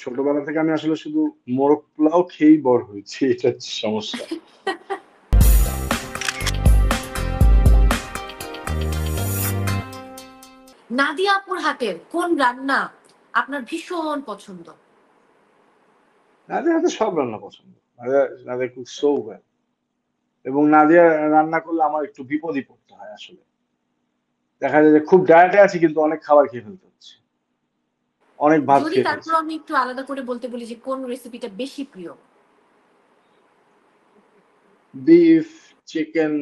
ছোটবেলা থেকে আমি আসলে শুধু মোরগ পোলাও খেয়েই বড় হয়েছি। এটা হচ্ছে সমস্যা। নাদিয়া আপুর হাতের কোন রান্না আপনার ভীষণ পছন্দ? নাদিয়ার হাতে সব রান্না পছন্দ। নাদিয়া cooks so well এবং নাদিয়া রান্না করলে আমার একটু বিপদই পড়তে হয় আসলে। দেখা যায় যে খুব ডায়েটে আছি কিন্তু অনেক খাবার খেয়ে ফেলতে হচ্ছে। অনেক ভাত যদি খেয়ে তারপর ফেলছি। আমি একটু আলাদা করে বলতে বলি যে কোন রেসিপিটা বেশি প্রিয়? বিফ, চিকেন,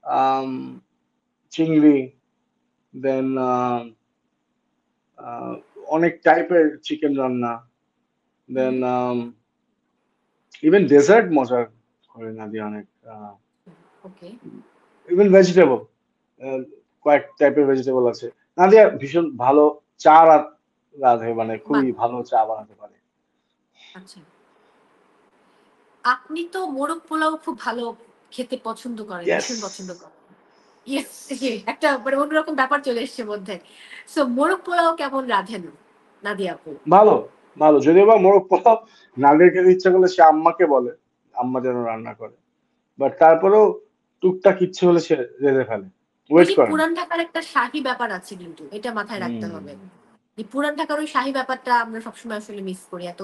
আম চিংড়ি, দেন আ অনেক টাইপের চিকেন রান্না। দেন হুম, ইভেন ডেজার্ট মজার করে নাদিয়া অনেক। ওকে। ইভেন ভেজিটেবল আ কয়েক টাইপের ভেজিটেবল আছে। নাদিয়া ভীষণ ভালো চা রাঁধে মানে খুবই বানান। ভালো চা বানাতে পারে। আচ্ছা। আপনি তো মোরগ পোলাও খুব ভালো খেতে পছন্দ করেন, ইয়েস! ভীষণ পছন্দ করেন। ইয়েস! একটা মানে অন্যরকম ব্যাপার চলে এসছে মধ্যে। সো মোরগ পোলাও কেমন রাঁধেন নাদিয়া আপু? ভালো, ভালো। যদিও বা মোরগ পোলাও নাদিয়ার খেতে ইচ্ছা করলে সে আম্মাকে বলে, আম্মা যেন রান্না করে। বাট তারপরেও টুকটাক ইচ্ছে হলে সে রেঁধে ফেলে। ওই ওয়েট যে করে না। পুরান ঢাকার একটা শাহী ব্যাপার আছে কিন্তু। এটা মাথায় রাখতে হুম, হবে। এই পুরান ঢাকার ওই শাহী ব্যাপারটা আমরা সবসময় আসলে মিস করি। এত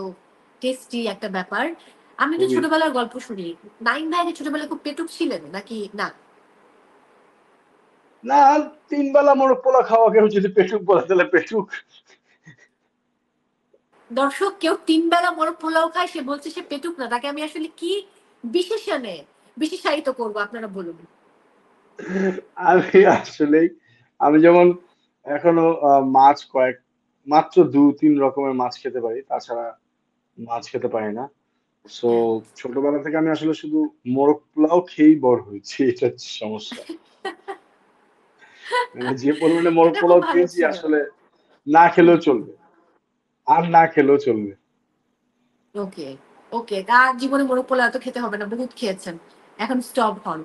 টেস্টি একটা ব্যাপার। আমি তো খুবই। ছোটবেলার গল্প শুনি। নাইম ভাই কি ছোটবেলায় খুব পেটুক ছিলেন নাকি না? না ৩ বেলা মোরগ পোলাও খাওয়া কেউ যদি পেটুক বলে তাহলে পেটুক। দর্শক কেউ ৩ বেলা মোরগ পোলাও খায় সে বলছে সে পেটুক না। তাকে আমি আসলে কি বিশেষণে বিশেষায়িত করব আপনারা বলুন। আমি আসলেই আমি যেমন এখনো মাছ মাত্র ২-৩ রকমের মাছ খেতে পারি। তাছাড়া মাছ খেতে পারি না। সো হ্যাঁ। ছোটবেলা থেকে আমি আসলে শুধু মোরগ পোলাও খেয়েই বড় হয়েছি। এটা হচ্ছে সমস্যা। মানে যে পরিমাণে মোরগ এটা খুব পোলাও ভালো খেয়েছি ছিল। আসলে না হুম, খেলেও চলবে। আর না খেলেও চলবে। ওকে, ওকে। আর জীবনে মোরগ পোলাও এত খেতে হবে না। বহুত খেয়েছেন। এখন স্টপ হন।